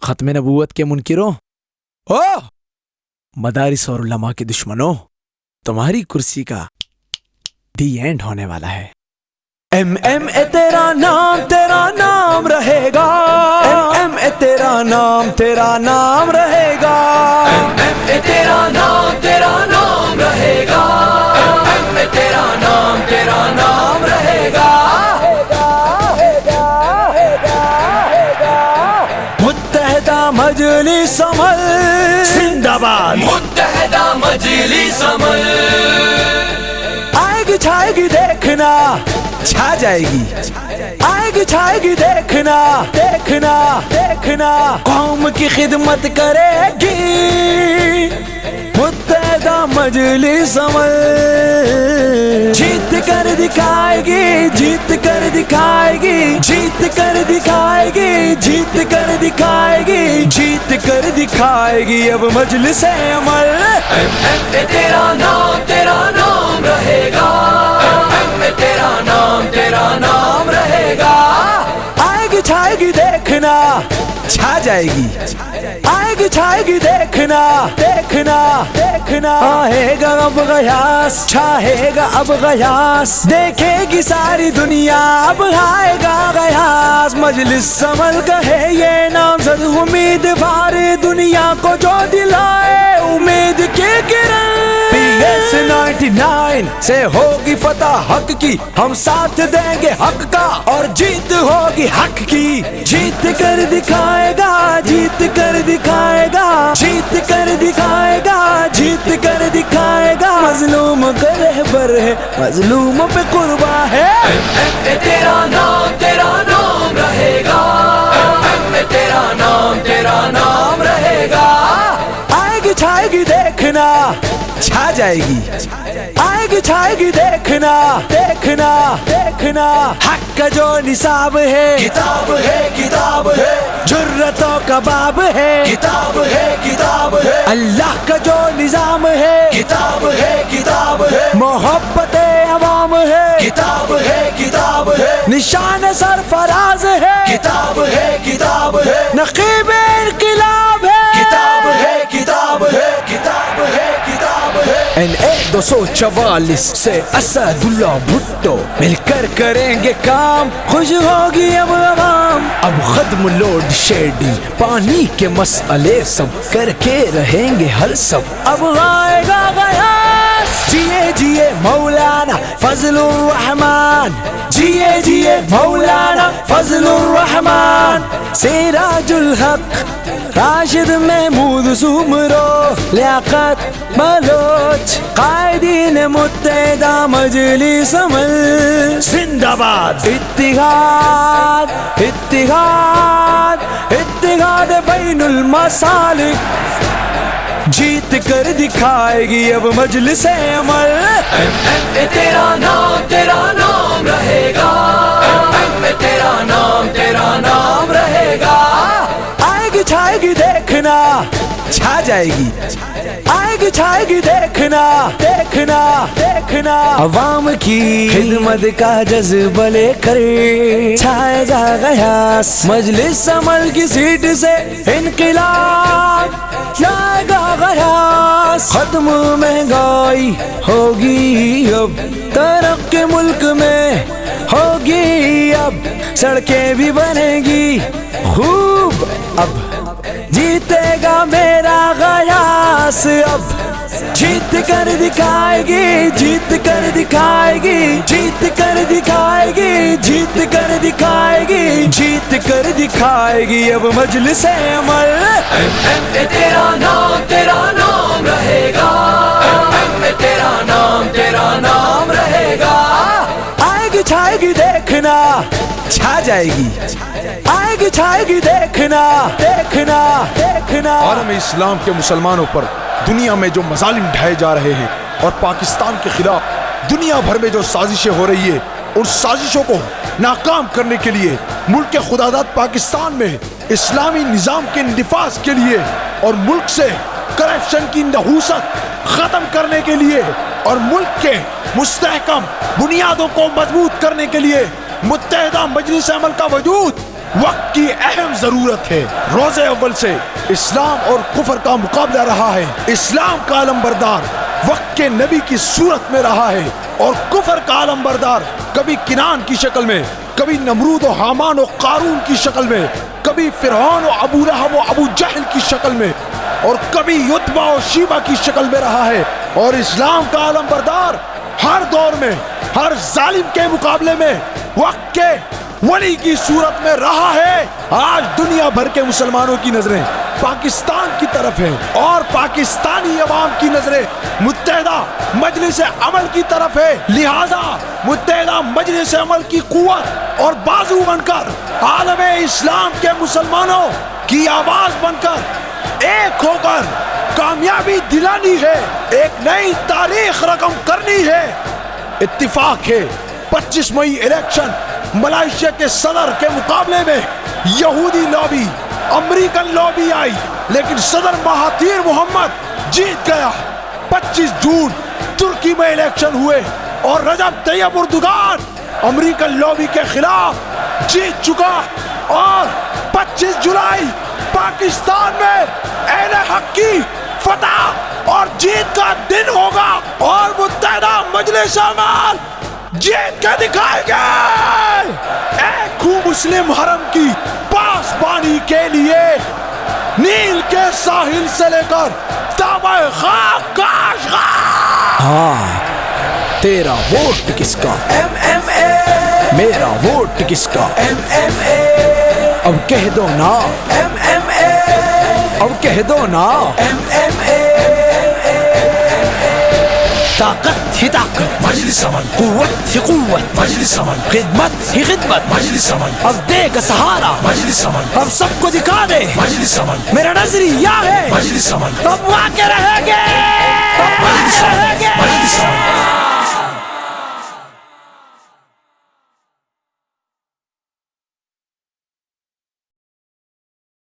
ختم نبوت کے منکروں، او مدارس اور علماء کے دشمنوں، تمہاری کرسی کا دی اینڈ ہونے والا ہے۔ ایم ایم اے تیرا نام رہے گا، ایم اے تیرا نام رہے گا، ایم اے تیرا نام رہے گا، ایم اے تیرا نام رہے گا۔ متحدہ مجلس عمل زندہ باد، متحدہ مجلس عمل آئے گی چھائے گی دیکھنا، چھا جائے گی، آئے گی چھائے گی دیکھنا، دیکھنا دیکھنا، قوم کی خدمت کرے گی متحدہ مجلس عمل، جیت کر دکھائے گی، جیت کر دکھائے گی، جیت کر دکھائے گی، جیت کر دکھائے گی، جیت کر دکھائے گی اب مجلس عمل۔ ایم اے تیرا نام رہے گا، ایم اے تیرا نام رہے گا۔ آئے گی چھائے گی دیکھنا، چھا جائے گی، آئے گی چھائے گی دیکھنا، دیکھنا دیکھنا، آئے گا اب غیاس، چھائے گا اب غیاس، دیکھے گی ساری دنیا اب آئے گا غیاس۔ مجلس عمل کا ہے یہ نام، زد امید بھار دنیا کو جو دلائے امید کی کرن۔ PS 99 سے ہوگی فتح حق کی، ہم ساتھ دیں گے حق کا اور جیت ہوگی حق کی، جیت کر دکھائے گا، جیت کر دکھائے گا، جیت کر دکھائے گا، جیت کر دکھائے گا۔ مظلوم کا رہبر ہے، مظلوموں پہ قربا ہے، ایم اے تیرا نام رہے گا، ایم اے تیرا نام رہے گا۔ آئے گی چھائے گی دیکھنا، چھا جائے گی، آئے گی چھائے گی دیکھنا، دیکھنا دیکھنا، حق کا جو نصاب ہے کتاب ہے، کتاب ہے، جرتوں کا باب ہے، کتاب ہے، کتاب ہے، اللہ کا جو نظام ہے کتاب ہے، کتاب ہے، محبت عوام ہے، کتاب ہے، کتاب ہے، نشان سرفراز ہے، کتاب ہے، کتاب ہے، نقیب انقلاب ہے، کتاب ہے، کتاب ہے، کتاب ہے، کتاب ہے۔ NA 244 سے اسد اللہ بھٹو مل کر کریں گے کام، خوش ہوگی اب عوام، اب ختم لوڈ شیڈنگ، پانی کے مسئلے سب کر کے رہیں گے حل سب، اب آئے گا غیاس، جیے جیے مولانا فضل الرحمان، جیے جیے مولانا فضل الرحمان، سراج الحق راشد محمود سومرو، لیاقت بلوچ، قائدین متحدہ مجلس عمل زندہ باد، اتحاد اتحاد اتحاد بین المسالک، جیت کر دکھائے گی اب مجلس عمل۔ ایم اے تیرا نام رہے گا، ایم اے تیرا نام رہے گا۔ آئے گی چھائے گی دیکھنا، چھا جائے گی، آئے گی چھائے گی دیکھنا، دیکھنا دیکھنا، عوام کی خدمت کا جذبہ لے کر چھائے گا غیاس، مجلس عمل کی سیٹ سے انقلاب جائے گا غیاس، ختم مہنگائی ہوگی اب، ترقی ملک میں ہوگی اب، سڑکیں بھی بنے گی خوب اب، جیتے گا میرا غیاس اب، جیت کر دکھائے گی، جیت کر دکھائے گی، جیت کر دکھائے گی، جیت کر دکھائے گی، جیت کر دکھائے گی اب مجلس عمل۔ ایم اے تیرا نام رہے گا، ایم اے تیرا نام رہے گا۔ آئے گی چھائے گی دیکھنا، چھا جائے گی، آئے گی چھائے گی دیکھنا، دیکھنا دیکھنا۔ عالم اسلام کے مسلمانوں پر دنیا میں جو مظالم ڈھائے جا رہے ہیں اور پاکستان کے خلاف دنیا بھر میں جو سازشیں ہو رہی ہے، ان سازشوں کو ناکام کرنے کے لیے ملک خداداد پاکستان میں اسلامی نظام کے نفاذ کے لیے اور ملک سے کرپشن کی نحوست ختم کرنے کے لیے اور ملک کے مستحکم بنیادوں کو مضبوط کرنے کے لیے متحدہ مجلس عمل کا وجود وقت کی اہم ضرورت ہے۔ روز اول سے اسلام اور کفر کا مقابلہ رہا ہے۔ اسلام کا علمبردار وقت کے نبی کی صورت میں رہا ہے، اور کفر کا علمبردار کبھی کنان کی شکل میں، کبھی نمرود و حامان و قارون کی شکل میں، کبھی فرعون و ابو لہب و ابو جہل کی شکل میں، اور کبھی یتبع و شیبہ کی شکل میں رہا ہے۔ اور اسلام کا علمبردار ہر دور میں، ہر ظالم کے مقابلے میں وقت کے ولی کی صورت میں رہا ہے۔ آج دنیا بھر کے مسلمانوں کی نظریں پاکستان کی طرف ہیں، اور پاکستانی عوام کی نظریں متحدہ مجلس عمل کی طرف ہے۔ لہذا متحدہ مجلس عمل کی قوت اور بازو بن کر عالم اسلام کے مسلمانوں کی آواز بن کر ایک ہو کر کامیابی دلانی ہے، ایک نئی تاریخ رقم کرنی ہے۔ اتفاق ہے 25 مئی الیکشن ملائیشیا کے صدر کے مقابلے میں یہودی لابی، امریکن لابی آئی، لیکن صدر مہاتیر محمد جیت گیا۔ 25 جون ترکی میں الیکشن ہوئے اور رجب طیب اردوغان امریکن لابی کے خلاف جیت چکا، اور 25 جولائی پاکستان میں اہل حق کی فتح اور جیت کا دن ہوگا، اور متحدہ مجلس عمل جیت کے دکھائے گے۔ ایک ہوں مسلم حرم کی پاسبانی کے لیے نیل کے ساحل سے لے کر تابع خاک کاشغار۔ ہاں، تیرا ووٹ کس کا؟ MMA میرا ووٹ کس کا؟ MMA اب کہہ دو نا، MMA اب کہہ دو نا۔ MMA طاقت ہی طاقت، مجلس عمل، قوت ہی قوت، مجلس عمل، خدمت ہی خدمت، مجلس عمل، اب دے گا سہارا، مجلس عمل، اب سب کو دکھا دے مجلس عمل، میرا نظریہ ہے، مجلس عمل، اب واقع رہیں گے، اب واقع رہیں گے۔